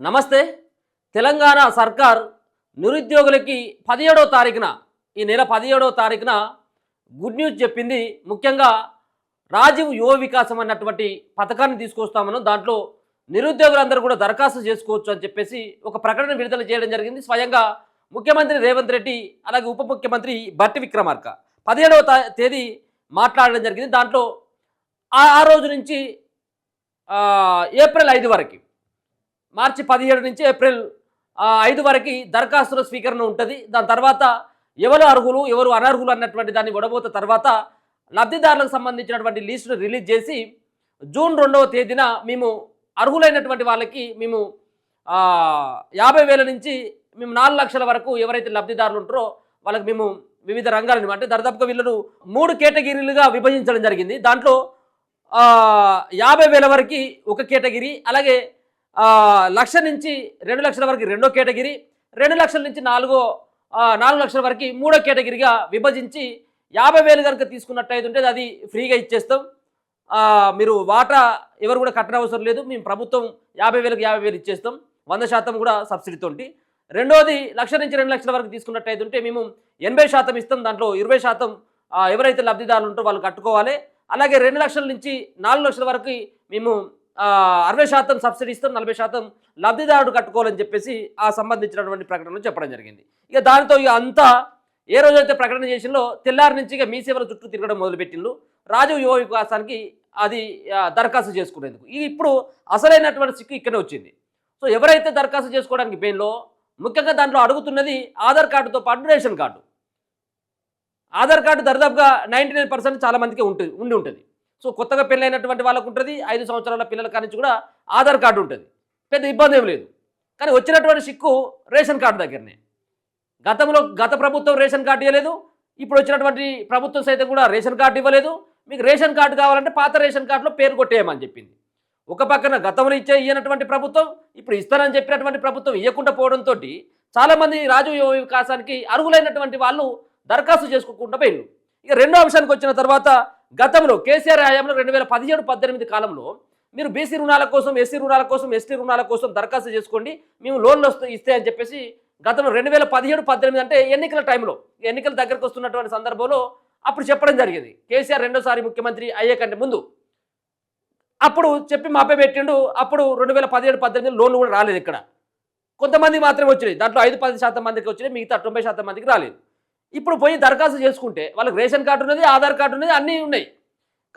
నమస్తే. తెలంగాణ సర్కార్ నిరుద్యోగులకి 17వ తారీఖున ఈ నెల 17వ తారీఖున గుడ్ న్యూస్ చెప్పింది. ముఖ్యంగా రాజీవ్ యువ వికాసం అన్నటువంటి పథకాన్ని తీసుకొస్తామను. దాంట్లో నిరుద్యోగులందరూ కూడా దరఖాస్తు చేసుకోవచ్చు అని చెప్పేసి ఒక ప్రకటన విడుదల చేయడం జరిగింది. స్వయంగా ముఖ్యమంత్రి రేవంత్ రెడ్డి అలాగే ఉప ముఖ్యమంత్రి బట్టి విక్రమార్క 17వ తేదీ మాట్లాడడం జరిగింది. దాంట్లో ఆ రోజు నుంచి ఏప్రిల్ 5 వరకు, మార్చి 17 నుంచి ఏప్రిల్ 5 వరకు దరఖాస్తుల స్వీకరణ ఉంటుంది. దాని తర్వాత ఎవరు అర్హులు ఎవరు అనర్హులు అన్నటువంటి దాన్ని విడబోత తర్వాత లబ్ధిదారులకు సంబంధించినటువంటి లిస్టును రిలీజ్ చేసి జూన్ 2వ తేదీన మేము అర్హులైనటువంటి వాళ్ళకి మేము 50,000 నుంచి మేము 4 లక్షల వరకు ఎవరైతే లబ్ధిదారులు ఉంటారో వాళ్ళకి మేము వివిధ రంగాలను అంటే దాదాపుగా వీళ్ళను 3 కేటగిరీలుగా విభజించడం జరిగింది. దాంట్లో 50,000 వరకు ఒక కేటగిరీ, అలాగే 1,00,000 నుంచి 2 లక్షల వరకు రెండో కేటగిరీ, 2 లక్షల నుంచి 4 లక్షల వరకు మూడో కేటగిరీగా విభజించి 50,000 కనుక తీసుకున్నట్టయితే ఉంటే అది ఫ్రీగా ఇచ్చేస్తాం. మీరు వాటా ఎవరు కూడా కట్టన అవసరం లేదు. మేము ప్రభుత్వం 50,000కి 50,000 ఇచ్చేస్తాం, 100% కూడా సబ్సిడీతో. రెండోది 1,00,000 నుంచి 2 లక్షల వరకు తీసుకున్నట్టయితే ఉంటే మేము 80% ఇస్తాం. దాంట్లో 20% ఎవరైతే లబ్ధిదారులు ఉంటారో వాళ్ళు కట్టుకోవాలి. అలాగే 2 లక్షల నుంచి 4 లక్షల వరకు మేము 60% సబ్సిడీ ఇస్తాం, 40% లబ్ధిదారుడు కట్టుకోవాలని చెప్పేసి ఆ సంబంధించినటువంటి ప్రకటనలో చెప్పడం జరిగింది. ఇక దానితో ఇక అంతా ఏ రోజైతే ప్రకటన చేసిందో తెల్లారి నుంచి ఇక మీ సేవల చుట్టూ తిరగడం మొదలుపెట్టిండ్రు. రాజీవ్ యువ వికాసానికి అది దరఖాస్తు చేసుకునేందుకు. ఇప్పుడు అసలైనటువంటి సిక్కు ఇక్కడే వచ్చింది. సో ఎవరైతే దరఖాస్తు చేసుకోవడానికి పెయిన్లో ముఖ్యంగా దాంట్లో అడుగుతున్నది ఆధార్ కార్డుతో పాటు రేషన్ కార్డు. ఆధార్ కార్డు దాదాపుగా 99% చాలా మందికి ఉండి ఉంటుంది. సో కొత్తగా పెళ్ళైనటువంటి వాళ్ళకు ఉంటుంది, 5 సంవత్సరాల పిల్లల కానించి కూడా ఆధార్ కార్డు ఉంటుంది, పెద్ద ఇబ్బంది ఏం లేదు. కానీ వచ్చినటువంటి సిక్కు రేషన్ కార్డు దగ్గరనే. గత ప్రభుత్వం రేషన్ కార్డు ఇవ్వలేదు, ఇప్పుడు వచ్చినటువంటి ప్రభుత్వం సైతం కూడా రేషన్ కార్డు ఇవ్వలేదు. మీకు రేషన్ కార్డు కావాలంటే పాత రేషన్ కార్డులో పేరు కొట్టేయమని చెప్పింది. ఒక పక్కన గతంలో ఇయ్యనటువంటి ప్రభుత్వం ఇప్పుడు ఇస్తానని చెప్పినటువంటి ప్రభుత్వం ఇవ్వకుండా పోవడంతో చాలామంది రాజీవ్ యువ వికాసానికి అర్హులైనటువంటి వాళ్ళు దరఖాస్తు చేసుకోకుండా పోయిండు. ఇక రెండో అంశానికి వచ్చిన తర్వాత గతంలో కేసీఆర్ హయాంలో 2017-18 కాలంలో మీరు బీసీ రుణాల కోసం, ఎస్సీ రుణాల కోసం, ఎస్టీ రుణాల కోసం దరఖాస్తు చేసుకోండి, మేము లోన్లు ఇస్తాయని చెప్పేసి గతంలో 2017-18 అంటే ఎన్నికల టైంలో, ఎన్నికల దగ్గరకు వస్తున్నటువంటి సందర్భంలో అప్పుడు చెప్పడం జరిగింది. కేసీఆర్ రెండోసారి ముఖ్యమంత్రి అయ్యే కంటే ముందు అప్పుడు చెప్పి మాపే పెట్టిండు. అప్పుడు 2017-18 లోన్లు కూడా రాలేదు. ఇక్కడ కొంతమంది మాత్రమే వచ్చినాయి. దాంట్లో 5-10% మందికి వచ్చినాయి, మిగతా 90% మందికి రాలేదు. ఇప్పుడు పోయి దరఖాస్తు చేసుకుంటే వాళ్ళకి రేషన్ కార్డు ఉన్నది, ఆధార్ కార్డు ఉన్నది, అన్నీ ఉన్నాయి.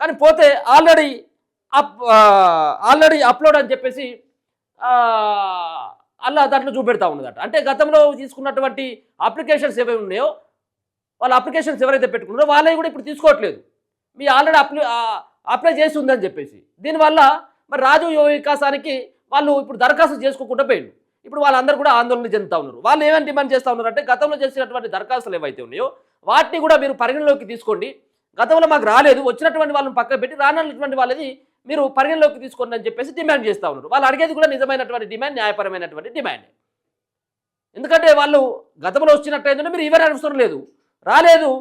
కానీ పోతే ఆల్రెడీ అప్లోడ్ అని చెప్పేసి అలా దాంట్లో చూపెడతా ఉన్నదట. అంటే గతంలో తీసుకున్నటువంటి అప్లికేషన్స్ ఏవైతే ఉన్నాయో వాళ్ళ అప్లికేషన్స్ ఎవరైతే పెట్టుకున్నారో వాళ్ళవి కూడా ఇప్పుడు తీసుకోవట్లేదు. మీ ఆల్రెడీ అప్లై చేసి ఉందని చెప్పేసి. దీనివల్ల మరి రాజీవ్ యువ వికాసానికి వాళ్ళు ఇప్పుడు దరఖాస్తు చేసుకోకుండా పోయిండు. ఇప్పుడు వాళ్ళందరూ కూడా ఆందోళన చెందుతూ ఉన్నారు. వాళ్ళు ఏమైనా డిమాండ్ చేస్తూ ఉన్నారంటే గతంలో చేసినటువంటి దరఖాస్తులు ఏవైతే ఉన్నాయో వాటిని కూడా మీరు పరిగణలోకి తీసుకోండి. గతంలో మాకు రాలేదు, వచ్చినటువంటి వాళ్ళని పక్కన పెట్టి రానటువంటి వాళ్ళది మీరు పరిగణలోకి తీసుకోండి అని చెప్పేసి డిమాండ్ చేస్తూ ఉన్నారు. వాళ్ళు అడిగేది కూడా నిజమైనటువంటి డిమాండ్, న్యాయపరమైనటువంటి డిమాండ్. ఎందుకంటే వాళ్ళు గతంలో వచ్చినట్టయితే మీరు ఇవన్నీ అవసరం లేదు, రాలేదు,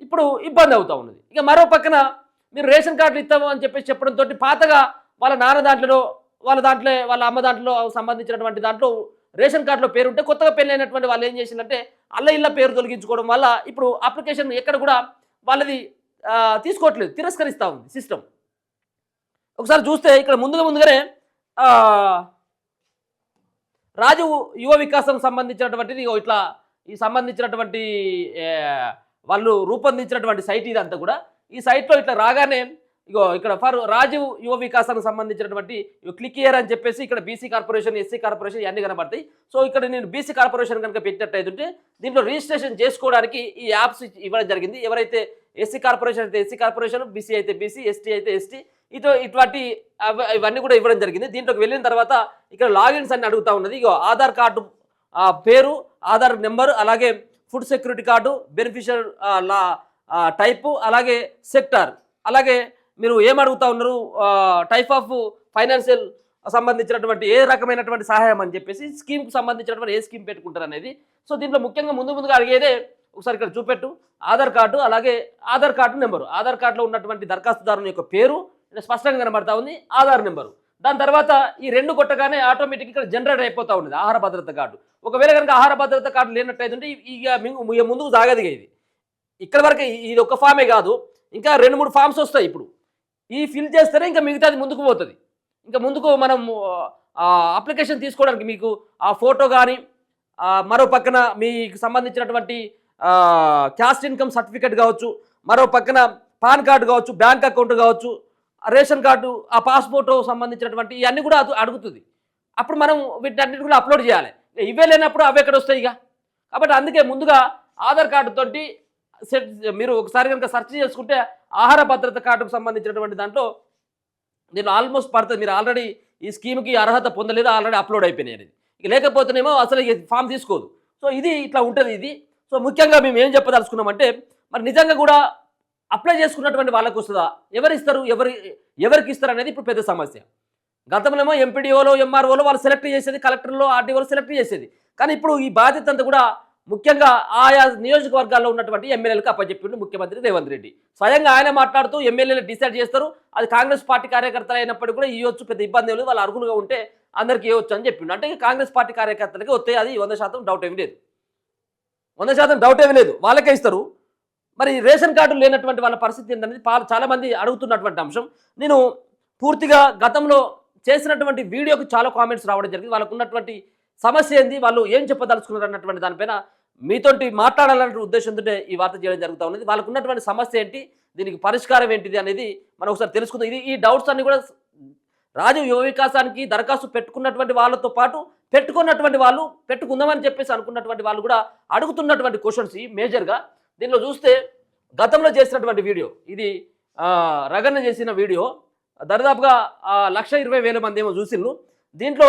ఇప్పుడు ఇబ్బంది అవుతూ ఉన్నది. ఇక మరో పక్కన మీరు రేషన్ కార్డులు ఇస్తాము అని చెప్పేసి చెప్పడంతో పాతగా వాళ్ళ నాన్న దాంట్లో, వాళ్ళ అమ్మ దాంట్లో సంబంధించినటువంటి దాంట్లో రేషన్ కార్డులో పేరు ఉంటే కొత్తగా పెళ్ళైనటువంటి వాళ్ళు ఏం చేసిందంటే ఇళ్ళ పేరు తొలగించుకోవడం వల్ల ఇప్పుడు అప్లికేషన్ ఎక్కడ కూడా వాళ్ళది తీసుకోవట్లేదు, తిరస్కరిస్తూ ఉంది సిస్టమ్. ఒకసారి చూస్తే ఇక్కడ ముందుగానే రాజీవ్ యువ వికాసం సంబంధించినటువంటిది ఇట్లా ఈ సంబంధించినటువంటి వాళ్ళు రూపొందించినటువంటి సైట్ ఇదంతా కూడా. ఈ సైట్లో ఇట్లా రాగానే ఇగో ఇక్కడ ఫర్ రాజీవ్ యువ వికాసానికి సంబంధించినటువంటి క్లిక్ హియర్ అని చెప్పేసి ఇక్కడ బీసీ కార్పొరేషన్, ఎస్సీ కార్పొరేషన్ ఇవన్నీ కనబడతాయి. సో ఇక్కడ నేను బీసీ కార్పొరేషన్ కనుక పెట్టినట్టయితే దీంట్లో రిజిస్ట్రేషన్ చేసుకోవడానికి ఈ యాప్స్ ఇవ్వడం జరిగింది. ఎవరైతే ఎస్సీ కార్పొరేషన్ అయితే ఎస్సీ కార్పొరేషన్, బీసీ అయితే బీసీ, ఎస్టీ అయితే ఎస్టీ, ఇటువంటి ఇవన్నీ కూడా ఇవ్వడం జరిగింది. దీంట్లోకి వెళ్ళిన తర్వాత ఇక్కడ లాగిన్స్ అని అడుగుతూ ఉన్నది. ఇగో ఆధార్ కార్డు పేరు, ఆధార్ నెంబర్, అలాగే food security card, beneficiary type, అలాగే సెక్టార్, అలాగే మీరు ఏమడుగుతా ఉన్నారు టైప్ ఆఫ్ ఫైనాన్షియల్ సంబంధించినటువంటి ఏ రకమైనటువంటి సహాయం అని చెప్పేసి స్కీమ్కి సంబంధించినటువంటి ఏ స్కీమ్ పెట్టుకుంటారు అనేది. సో దీంట్లో ముఖ్యంగా ముందుగా అడిగేదే ఒకసారి ఇక్కడ చూపెట్టు ఆధార్ కార్డు, అలాగే ఆధార్ కార్డు నెంబరు, ఆధార్ కార్డులో ఉన్నటువంటి దరఖాస్తుదారుని యొక్క పేరు స్పష్టంగా కనబడతా ఉంది, ఆధార్ నెంబరు. దాని తర్వాత ఈ 2 కొట్టగానే ఆటోమేటిక్ ఇక్కడ జనరేట్ అయిపోతూ ఉండేది ఆహార భద్రత కార్డు. ఒకవేళ కనుక ఆహార భద్రత కార్డు లేనట్టయితుంటే ఇక ముందుకు సాగదు ఇది. ఇక్కడ వరకు ఇది ఒక ఫామే కాదు, ఇంకా 2-3 ఫామ్స్ వస్తాయి. ఇప్పుడు ఈ ఫిల్ చేస్తేనే ఇంకా మిగతాది ముందుకు పోతుంది. ఇంకా ముందుకు మనం అప్లికేషన్ తీసుకోవడానికి మీకు ఆ ఫోటో కానీ మరో పక్కన మీకు సంబంధించినటువంటి క్యాస్ట్ ఇన్కమ్ సర్టిఫికేట్ కావచ్చు, మరో పక్కన పాన్ కార్డు కావచ్చు, బ్యాంక్ అకౌంట్ కావచ్చు, రేషన్ కార్డు, ఆ పాస్పోర్టు సంబంధించినటువంటి ఇవన్నీ కూడా అడుగుతుంది. అప్పుడు మనం వీటన్నిటి కూడా అప్లోడ్ చేయాలి. ఇవే లేనప్పుడు అవి ఎక్కడ వస్తాయి ఇక. కాబట్టి అందుకే ముందుగా ఆధార్ కార్డుతోటి మీరు ఒకసారి కనుక సెర్చ్ చేసుకుంటే ఆహార భద్రత కార్డుకు సంబంధించినటువంటి దాంట్లో దీనిలో ఆల్మోస్ట్ పడుతుంది. మీరు ఆల్రెడీ ఈ స్కీమ్కి అర్హత పొందలేదు, ఆల్రెడీ అప్లోడ్ అయిపోయినాయి అనేది. ఇక లేకపోతేనేమో అసలు ఫామ్ తీసుకోదు. సో ఇది ఇట్లా ఉంటుంది ఇది. సో ముఖ్యంగా మేము ఏం చెప్పదలుచుకున్నామంటే, మరి నిజంగా కూడా అప్లై చేసుకున్నటువంటి వాళ్ళకు వస్తుందా, ఎవరిస్తారు, ఎవరికి ఇస్తారు అనేది ఇప్పుడు పెద్ద సమస్య. గతంలో ఎంపీడీఓలో ఎంఆర్ఓలో వాళ్ళు సెలెక్ట్ చేసేది, కలెక్టర్లో ఆర్డీఓలో సెలెక్ట్ చేసేది. కానీ ఇప్పుడు ఈ బాధ్యత అంతా కూడా ముఖ్యంగా ఆయా నియోజకవర్గాల్లో ఉన్నటువంటి ఎమ్మెల్యేలకు అప్పచెప్పిండు ముఖ్యమంత్రి రేవంత్ రెడ్డి. స్వయంగా ఆయన మాట్లాడుతూ ఎమ్మెల్యేలు డిసైడ్ చేస్తారు, అది కాంగ్రెస్ పార్టీ కార్యకర్తలు అయినప్పటికీ కూడా ఇవ్వచ్చు, పెద్ద ఇబ్బంది లేదు, వాళ్ళు అర్హులుగా ఉంటే అందరికీ ఇవ్వచ్చు అని చెప్పిండు. అంటే కాంగ్రెస్ పార్టీ కార్యకర్తలకి వస్తే అది 100% డౌట్ ఏమీ లేదు, 100% డౌట్ ఏమీ లేదు, వాళ్ళకే ఇస్తారు. మరి రేషన్ కార్డు లేనటువంటి వాళ్ళ పరిస్థితి ఏంటనేది చాలామంది అడుగుతున్నటువంటి అంశం. నేను పూర్తిగా గతంలో చేసినటువంటి వీడియోకి చాలా కామెంట్స్ రావడం జరిగింది. వాళ్ళకు ఉన్నటువంటి సమస్య ఏంది, వాళ్ళు ఏం చెప్పదలుచుకున్నారు అన్నటువంటి దానిపైన మీతోటి మాట్లాడాలనే ఉద్దేశంతో ఈ వార్త చేయడం జరుగుతూ ఉన్నది. వాళ్ళకు ఉన్నటువంటి సమస్య ఏంటి, దీనికి పరిష్కారం ఏంటిది అనేది మనం ఒకసారి తెలుసుకుందాం. ఈ డౌట్స్ అన్ని కూడా రాజీవ్ యువ వికాసానికి దరఖాస్తు పెట్టుకున్నటువంటి వాళ్ళతో పాటు పెట్టుకున్నటువంటి వాళ్ళు, పెట్టుకుందామని చెప్పేసి అనుకున్నటువంటి వాళ్ళు కూడా అడుగుతున్నటువంటి క్వశ్చన్స్ మేజర్గా. దీనిలో చూస్తే గతంలో చేసినటువంటి వీడియో, ఇది రగన్న చేసిన వీడియో, దాదాపుగా 1,20,000 మంది ఏమో చూసిండ్రు. దీంట్లో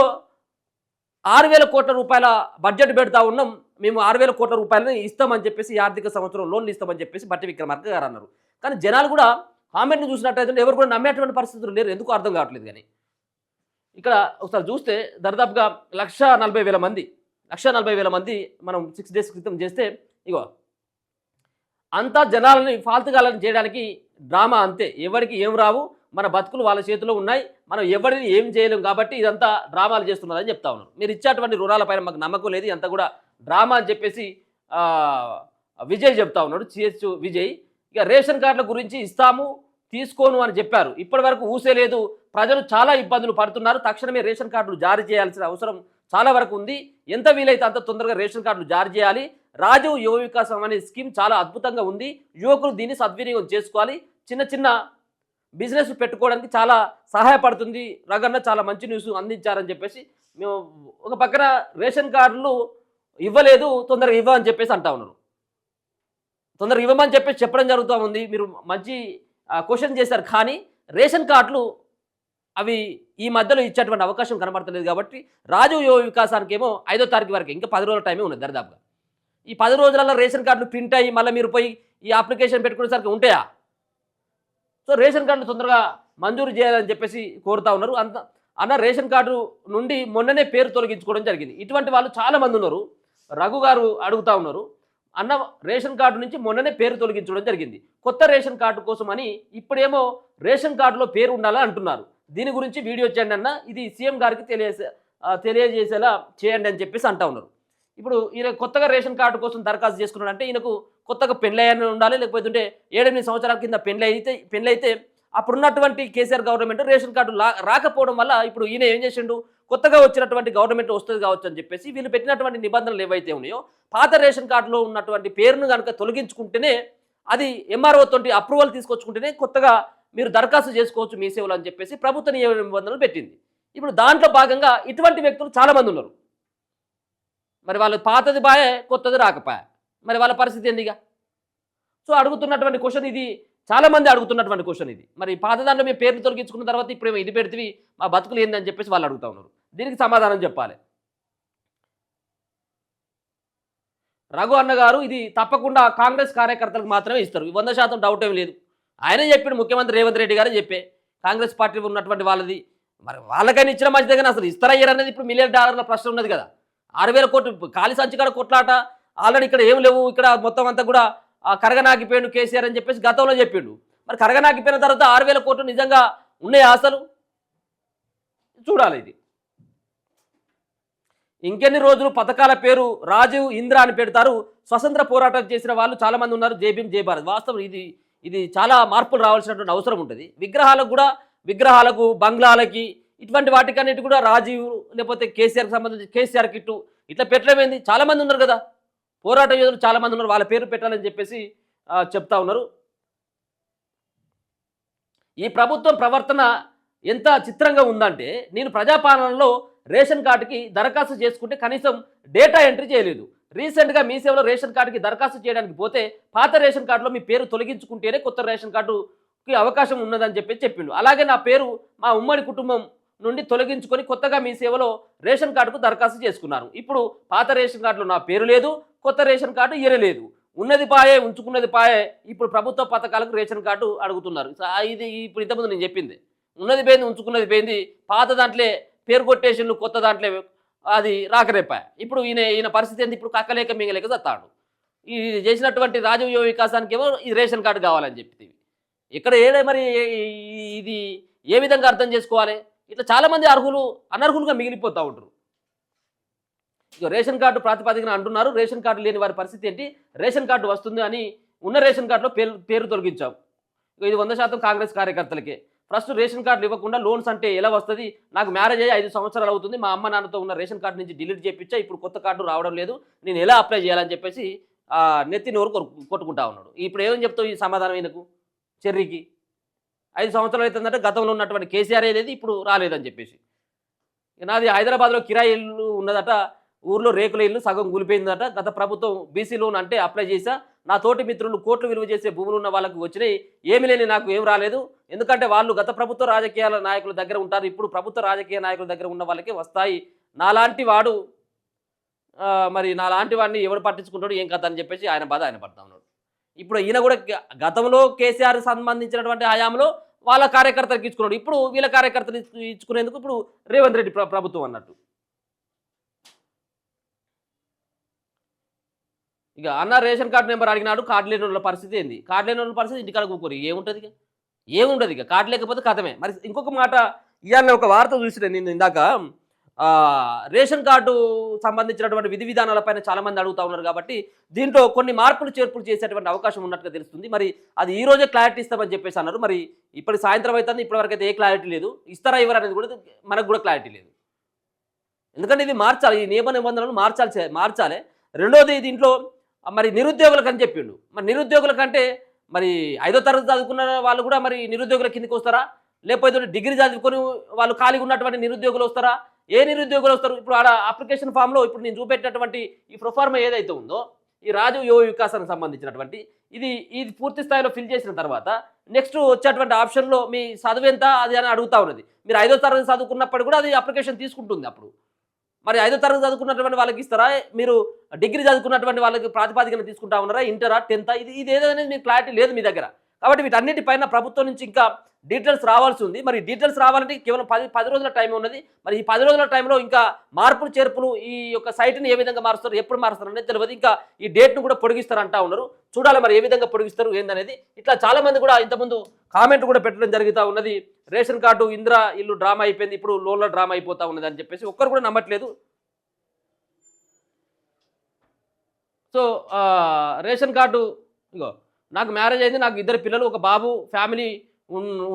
6,000 కోట్ల రూపాయల బడ్జెట్ పెడతా ఉన్నాం, మేము 6,000 కోట్ల రూపాయలని ఇస్తామని చెప్పేసి, ఈ ఆర్థిక సంవత్సరం లోన్లు ఇస్తామని చెప్పేసి బట్టి విక్రమార్క గారు అన్నారు. కానీ జనాలు కూడా కామెంట్ని చూసినట్టయితే ఎవరు కూడా నమ్మేటువంటి పరిస్థితులు లేరు, ఎందుకు అర్థం కావట్లేదు. కానీ ఇక్కడ ఒకసారి చూస్తే దాదాపుగా 1,40,000 మంది, 1,40,000 మంది మనం 6 డేస్ క్రితం చేస్తే, ఇగో అంతా జనాలని ఫాల్తుగాలని చేయడానికి డ్రామా అంతే. ఎవరికి ఏం రావు, మన బతుకులు వాళ్ళ చేతిలో ఉన్నాయి, మనం ఎవరిని ఏం చేయలేం, కాబట్టి ఇదంతా డ్రామాలు చేస్తున్నారని చెప్తా ఉన్నారు. మీరు ఇచ్చేటువంటి రుణాలపైన మాకు నమ్మకం లేదు, అంతా కూడా డ్రామా అని చెప్పేసి విజయ్ చెప్తా ఉన్నాడు, సిహెచ్ విజయ్. ఇక రేషన్ కార్డుల గురించి ఇస్తాము తీసుకోను అని చెప్పారు, ఇప్పటి వరకు ఊసే లేదు, ప్రజలు చాలా ఇబ్బందులు పడుతున్నారు, తక్షణమే రేషన్ కార్డులు జారీ చేయాల్సిన అవసరం చాలా వరకు ఉంది, ఎంత వీలైతే అంత తొందరగా రేషన్ కార్డులు జారీ చేయాలి, రాజీవ్ యువ వికాసం అనే స్కీమ్ చాలా అద్భుతంగా ఉంది, యువకులు దీన్ని సద్వినియోగం చేసుకోవాలి, చిన్న చిన్న బిజినెస్ పెట్టుకోవడానికి చాలా సహాయపడుతుంది, రగన్న చాలా మంచి న్యూస్ అందించారని చెప్పేసి. మేము ఒక పక్కన రేషన్ కార్డులు ఇవ్వలేదు, తొందరగా ఇవ్వని చెప్పేసి అంటా ఉన్నారు, తొందరగా ఇవ్వమని చెప్పేసి చెప్పడం జరుగుతూ ఉంది. మీరు మంచి క్వశ్చన్ చేశారు, కానీ రేషన్ కార్డులు అవి ఈ మధ్యలో ఇచ్చేటువంటి అవకాశం కనబడతలేదు. కాబట్టి రాజీవ్ యువ వికాసానికి ఏమో 5వ తారీఖు వరకు ఇంకా 10 రోజుల టైమే ఉన్నది దరిదాపుగా. ఈ 10 రోజులలో రేషన్ కార్డులు ప్రింట్ అయ్యి మళ్ళీ మీరు పోయి ఈ అప్లికేషన్ పెట్టుకునేసరికి ఉంటాయా? సో రేషన్ కార్డులు తొందరగా మంజూరు చేయాలని చెప్పేసి కోరుతా ఉన్నారు. అన్న రేషన్ కార్డు నుండి మొన్ననే పేరు తొలగించుకోవడం జరిగింది. ఇటువంటి వాళ్ళు చాలామంది ఉన్నారు. రఘు గారు అడుగుతూ ఉన్నారు, అన్న రేషన్ కార్డు నుంచి మొన్ననే పేరు తొలగించడం జరిగింది, కొత్త రేషన్ కార్డు కోసం అని ఇప్పుడేమో రేషన్ కార్డులో పేరు ఉండాలని అంటున్నారు, దీని గురించి వీడియో చేయండి అన్న, ఇది సీఎం గారికి తెలియజేసేలా చేయండి అని చెప్పేసి అంటూ ఉన్నారు. ఇప్పుడు ఈయన కొత్తగా రేషన్ కార్డు కోసం దరఖాస్తు చేసుకున్నాడంటే ఈయనకు కొత్తగా పెళ్ళయ్యని ఉండాలి, లేకపోతే 7-8 సంవత్సరాల కింద పెళ్ళైతే అప్పుడున్నటువంటి కేసీఆర్ గవర్నమెంట్ రేషన్ కార్డు రాకపోవడం వల్ల ఇప్పుడు ఈయన ఏం చేసిండు, కొత్తగా వచ్చినటువంటి గవర్నమెంట్ వస్తుంది కావచ్చు అని చెప్పేసి వీళ్ళు పెట్టినటువంటి నిబంధనలు ఏవైతే ఉన్నాయో పాత రేషన్ కార్డులో ఉన్నటువంటి పేరును కనుక తొలగించుకుంటేనే, అది ఎంఆర్ఓ తోటి అప్రూవల్ తీసుకొచ్చుకుంటేనే కొత్తగా మీరు దరఖాస్తు చేసుకోవచ్చు మీ సేవలు అని చెప్పేసి ప్రభుత్వ నిబంధనలు పెట్టింది. ఇప్పుడు దాంట్లో భాగంగా ఇటువంటి వ్యక్తులు చాలామంది ఉన్నారు. మరి వాళ్ళు పాతది బాయే, కొత్తది రాకపోయా, మరి వాళ్ళ పరిస్థితి ఏందిగా? సో అడుగుతున్నటువంటి క్వశ్చన్ ఇది, చాలామంది అడుగుతున్నటువంటి క్వశ్చన్ ఇది. మరి పాత దాంట్లో మేము పేర్లు తొలగించుకున్న తర్వాత ఇప్పుడు ఇది పెడితే మా బతుకులు ఏందని చెప్పేసి వాళ్ళు అడుగుతూ ఉన్నారు. దీనికి సమాధానం చెప్పాలి రఘు అన్న గారు. ఇది తప్పకుండా కాంగ్రెస్ కార్యకర్తలకు మాత్రమే ఇస్తారు, 100% డౌట్ ఏమి లేదు. ఆయనే చెప్పాడు, ముఖ్యమంత్రి రేవంత్ రెడ్డి గారే చెప్పే, కాంగ్రెస్ పార్టీ ఉన్నటువంటి వాళ్ళది. మరి వాళ్ళకైనా ఇచ్చిన మంచిదే, కానీ అసలు ఇస్తారా ఇయ్యరనేది ఇప్పుడు $1 మిలియన్ ప్రశ్న ఉన్నది కదా. 6,000 కోట్లు ఖాళీ సంచికాడ కొట్లాట, ఆల్రెడీ ఇక్కడ ఏం లేవు, ఇక్కడ మొత్తం అంతా కూడా కరగనాగిపోయాడు కేసీఆర్ అని చెప్పేసి గతంలో చెప్పిండు. మరి కరగనాగిపోయిన తర్వాత 6,000 కోట్లు నిజంగా ఉన్నాయా అసలు? చూడాలి ఇది. ఇంకెన్ని రోజులు పథకాల పేరు రాజీవ్ ఇంద్ర అని పెడతారు. స్వతంత్ర పోరాటం చేసిన వాళ్ళు చాలామంది ఉన్నారు. జై భీమ్ జై భారత్. వాస్తవం ఇది చాలా మార్పులు రావాల్సినటువంటి అవసరం ఉంటుంది. విగ్రహాలకు బంగ్లాలకి ఇటువంటి వాటికన్నిటి కూడా రాజీవ్ లేకపోతే కేసీఆర్కి సంబంధించి కేసీఆర్ కిట్టు ఇట్లా పెట్టడమేంది. చాలామంది ఉన్నారు కదా, పోరాట యోధులు చాలామంది ఉన్నారు, వాళ్ళ పేరు పెట్టాలని చెప్పేసి చెప్తా ఉన్నారు. ఈ ప్రభుత్వం ప్రవర్తన ఎంత చిత్రంగా ఉందంటే, నేను ప్రజాపాలనలో రేషన్ కార్డుకి దరఖాస్తు చేసుకుంటే కనీసం డేటా ఎంట్రీ చేయలేదు. రీసెంట్గా మీ సేవలో రేషన్ కార్డుకి దరఖాస్తు చేయడానికి పోతే పాత రేషన్ కార్డులో మీ పేరు తొలగించుకుంటేనే కొత్త రేషన్ కార్డుకి అవకాశం ఉన్నదని చెప్పిండు. అలాగే నా పేరు మా ఉమ్మడి కుటుంబం నుండి తొలగించుకొని కొత్తగా మీ సేవలో రేషన్ కార్డుకు దరఖాస్తు చేసుకున్నాను. ఇప్పుడు పాత రేషన్ కార్డులో నా పేరు లేదు, కొత్త రేషన్ కార్డు ఇరలేదు. ఉన్నది పాయే ఉంచుకున్నది పాయే. ఇప్పుడు ప్రభుత్వ పథకాలకు రేషన్ కార్డు అడుగుతున్నారు. ఇది ఇప్పుడు ఇంతకుముందు నేను చెప్పింది. ఉన్నది పోయింది, ఉంచుకున్నది పోయింది. పాత దాంట్లో పేరు కొట్టేషన్లు, కొత్త దాంట్లో అది రాకరేపాయ. ఇప్పుడు ఈయన పరిస్థితి ఏంది? ఇప్పుడు కక్కలేక మింగలేక చస్తాడు. ఇది చేసినటువంటి రాజీవ్ యువ వికాసానికి ఏమో ఈ రేషన్ కార్డు కావాలని చెప్పి ఇక్కడ మరి ఇది ఏ విధంగా అర్థం చేసుకోవాలి? ఇట్లా చాలామంది అనర్హులుగా మిగిలిపోతూ ఉంటారు. ఇక రేషన్ కార్డు ప్రాతిపదికన అంటున్నారు. రేషన్ కార్డు లేని వారి పరిస్థితి ఏంటి? రేషన్ కార్డు వస్తుంది అని ఉన్న రేషన్ కార్డులో పేరు తొలగించాం. ఇది 100% కాంగ్రెస్ కార్యకర్తలకే. ఫస్ట్ రేషన్ కార్డులు ఇవ్వకుండా లోన్స్ అంటే ఎలా వస్తుంది? నాకు మ్యారేజ్ అయ్యి 5 సంవత్సరాలు అవుతుంది, మా అమ్మ నాన్నతో ఉన్న రేషన్ కార్డు నుంచి డిలీట్ చేయించా, ఇప్పుడు కొత్త కార్డు రావడం లేదు, నేను ఎలా అప్లై చేయాలని చెప్పేసి నెత్తి నోరు కొట్టుకుంటా ఉన్నాడు. ఇప్పుడు ఏమని చెప్తావు ఈ సమాధానం ఈయనకు? చెర్రీకి 5 సంవత్సరాలు అవుతుందంటే గతంలో ఉన్నటువంటి కేసీఆర్ ఏది ఇప్పుడు రాలేదని చెప్పేసి. నాది హైదరాబాద్లో కిరాయి ఇల్లు ఉన్నదట, ఊర్లో రేకుల ఇల్లు సగం కూలిపోయిందట. గత ప్రభుత్వం బీసీ లోన్ అంటే అప్లై చేశా, నా తోటి మిత్రులు కోట్లు విలువ చేసే భూములు ఉన్న వాళ్ళకు వచ్చినాయి, ఏమి లేని నాకు ఏం రాలేదు. ఎందుకంటే వాళ్ళు గత ప్రభుత్వ రాజకీయాల నాయకుల దగ్గర ఉంటారు, ఇప్పుడు ప్రభుత్వ రాజకీయ నాయకుల దగ్గర ఉన్న వాళ్ళకే వస్తాయి. నాలాంటి వాడిని ఎవడు పట్టించుకుంటాడు ఏం కథ అని చెప్పేసి ఆయన బాధ ఆయన పడతా ఉన్నాడు. ఇప్పుడు ఈయన కూడా గతంలో కేసీఆర్ సంబంధించినటువంటి హయాంలో వాళ్ళ కార్యకర్తలకు ఇచ్చుకున్నాడు, ఇప్పుడు వీళ్ళ కార్యకర్తలు ఇచ్చుకునేందుకు ఇప్పుడు రేవంత్ రెడ్డి ప్రభుత్వం అన్నట్టు. ఇక అన్న రేషన్ కార్డు నెంబర్ అడిగినాడు, కార్డు లేని వాళ్ళ పరిస్థితి ఏంది? కార్డు లేని వాళ్ళ పరిస్థితి ఇంటికాడ కూకోరు ఏముంటుంది ఇక కార్డు లేకపోతే కథమే. మరి ఇంకొక మాట, ఇవాళ ఒక వార్త చూసిన నేను ఇందాక, రేషన్ కార్డు సంబంధించినటువంటి విధి విధానాలపైన చాలామంది అడుగుతూ ఉన్నారు కాబట్టి దీంట్లో కొన్ని మార్పులు చేర్పులు చేసేటువంటి అవకాశం ఉన్నట్టుగా తెలుస్తుంది. మరి అది ఈ రోజే క్లారిటీ ఇస్తామని చెప్పేసి అన్నారు. మరి ఇప్పటి సాయంత్రం అవుతుంది, ఇప్పటివరకు అయితే ఏ క్లారిటీ లేదు. ఇస్తారా ఇవ్వరా అనేది కూడా మనకు కూడా క్లారిటీ లేదు. ఎందుకంటే ఇది మార్చాలి, ఈ నియమ నిబంధనలు మార్చాలి. రెండోది దీంట్లో మరి నిరుద్యోగులకు అని చెప్పిండు. మరి నిరుద్యోగుల కంటే మరి 5వ తరగతి చదువుకున్న వాళ్ళు కూడా మరి నిరుద్యోగుల కిందకి వస్తారా? లేకపోతే డిగ్రీ చదువుకొని వాళ్ళు ఖాళీగా ఉన్నటువంటి నిరుద్యోగులు వస్తారా? ఏ నిరుద్యోగులు వస్తారు? ఇప్పుడు ఆడ అప్లికేషన్ ఫామ్లో ఇప్పుడు నేను చూపెట్టినటువంటి ఈ ప్రొఫార్మా ఏదైతే ఉందో, ఈ రాజీవ్ యువ వికాసానికి సంబంధించినటువంటి ఇది పూర్తి స్థాయిలో ఫిల్ చేసిన తర్వాత నెక్స్ట్ వచ్చేటువంటి ఆప్షన్లో మీ చదువు ఎంత అది అని అడుగుతూ ఉన్నది. మీరు 5వ తరగతి చదువుకున్నప్పుడు కూడా అది అప్లికేషన్ తీసుకుంటుంది. అప్పుడు మరి 5వ తరగతి చదువుకున్నటువంటి వాళ్ళకి ఇస్తారా? మీరు డిగ్రీ చదువుకున్నటువంటి వాళ్ళకి ప్రాతిపాదికన తీసుకుంటా ఉన్నారా? ఇంటరా, 10థా? ఇది ఏదనేది మీకు క్లారిటీ లేదు మీ దగ్గర. కాబట్టి వీటన్నిటిపైన ప్రభుత్వం నుంచి ఇంకా డీటెయిల్స్ రావాల్సి ఉంది. మరి డీటెయిల్స్ రావాలంటే కేవలం 10 రోజుల టైం ఉన్నది. మరి ఈ 10 రోజుల టైంలో ఇంకా మార్పులు చేర్పులు ఈ యొక్క సైట్ని ఏ విధంగా మారుస్తారు, ఎప్పుడు మారుస్తారు అనేది తెలియదు. ఇంకా ఈ డేట్ను కూడా పొడిగిస్తారు అంటా ఉన్నారు. చూడాలి మరి ఏ విధంగా పొడిగిస్తారు ఏందనేది. ఇట్లా చాలామంది కూడా ఇంతకుముందు కామెంట్ కూడా పెట్టడం జరుగుతూ ఉన్నది. రేషన్ కార్డు ఇందిరా ఇల్లు డ్రామా అయిపోయింది, ఇప్పుడు లోన్లో డ్రామా అయిపోతూ ఉన్నది అని చెప్పేసి ఒక్కరు కూడా నమ్మట్లేదు. సో రేషన్ కార్డు ఇగో నాకు మ్యారేజ్ అయింది, నాకు 2 పిల్లలు, ఒక బాబు, ఫ్యామిలీ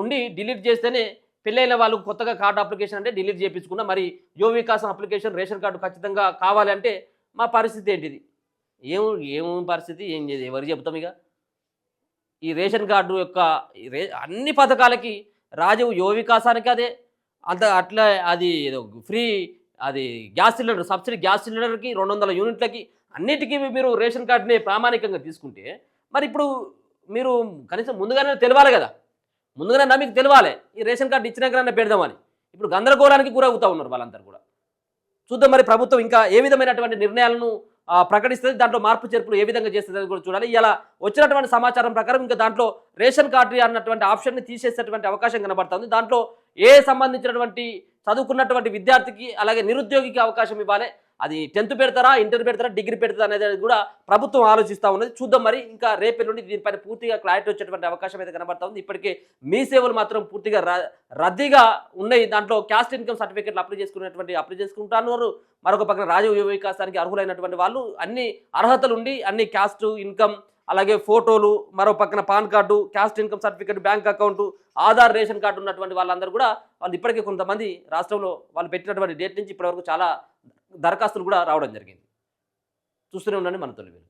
ఉండి డిలీట్ చేస్తేనే పెళ్ళైన వాళ్ళకు కొత్తగా కార్డు అప్లికేషన్ అంటే డిలీట్ చేయించుకున్నా. మరి యువ వికాసం అప్లికేషన్ రేషన్ కార్డు ఖచ్చితంగా కావాలంటే మా పరిస్థితి ఏంటిది? ఏం పరిస్థితి ఏం చేది ఎవరు చెప్తాం? ఇక ఈ రేషన్ కార్డు యొక్క అన్ని పథకాలకి రాజీవ్ యువ వికాసానికి అదే అట్లా అది ఫ్రీ, అది గ్యాస్ సిలిండర్ సబ్సిడీ, గ్యాస్ సిలిండర్కి 200 యూనిట్లకి అన్నిటికీ మీరు రేషన్ కార్డుని ప్రామాణికంగా తీసుకుంటే మరి ఇప్పుడు మీరు కనీసం ముందుగానే తెలవాలి కదా, ముందుగానే మీకు తెలవాలి ఈ రేషన్ కార్డు ఇచ్చినాకనే పెడదామని. ఇప్పుడు గందరగోళానికి గురవుతూ ఉన్నారు వాళ్ళందరూ కూడా. చూద్దాం మరి ప్రభుత్వం ఇంకా ఏ విధమైనటువంటి నిర్ణయాలను ప్రకటిస్తుంది, దాంట్లో మార్పు చేర్పులు ఏ విధంగా చేస్తుంది కూడా చూడాలి. ఇలా వచ్చినటువంటి సమాచారం ప్రకారం ఇంకా దాంట్లో రేషన్ కార్డు అన్నటువంటి ఆప్షన్ని తీసేసేటువంటి అవకాశం కనబడుతుంది. దాంట్లో సంబంధించినటువంటి చదువుకున్నటువంటి విద్యార్థికి అలాగే నిరుద్యోగికి అవకాశం ఇవ్వాలి, అది 10th పెడతారా, ఇంటర్ పెడతారా, డిగ్రీ పెడతారా అనేది కూడా ప్రభుత్వం ఆలోచిస్తూ ఉన్నది. చూద్దాం మరి ఇంకా రేపటి దీనిపైన పూర్తిగా క్లారిటీ వచ్చేటువంటి అవకాశం అయితే కనబడతా ఉంది. ఇప్పటికే మీ సేవలు మాత్రం పూర్తిగా రద్దీగా ఉన్నాయి. దాంట్లో క్యాస్ట్ ఇన్కమ్ సర్టిఫికేట్లు అప్లై చేసుకుంటున్నారు. మరొక పక్కన రాజీవ్ వికాసానికి అర్హులైనటువంటి వాళ్ళు అన్ని అర్హతలు ఉండి అన్ని క్యాస్ట్ ఇన్కమ్ అలాగే ఫోటోలు, మరో పక్కన pan card, caste income certificate, bank account, Aadhaar, ration card ఉన్నటువంటి వాళ్ళందరూ కూడా వాళ్ళు ఇప్పటికే కొంతమంది రాష్ట్రంలో వాళ్ళు పెట్టినటువంటి డేట్ నుంచి ఇప్పటివరకు చాలా దరఖాస్తులు కూడా రావడం జరిగింది. చూస్తూనే ఉండండి మన తొలి వెలుగు.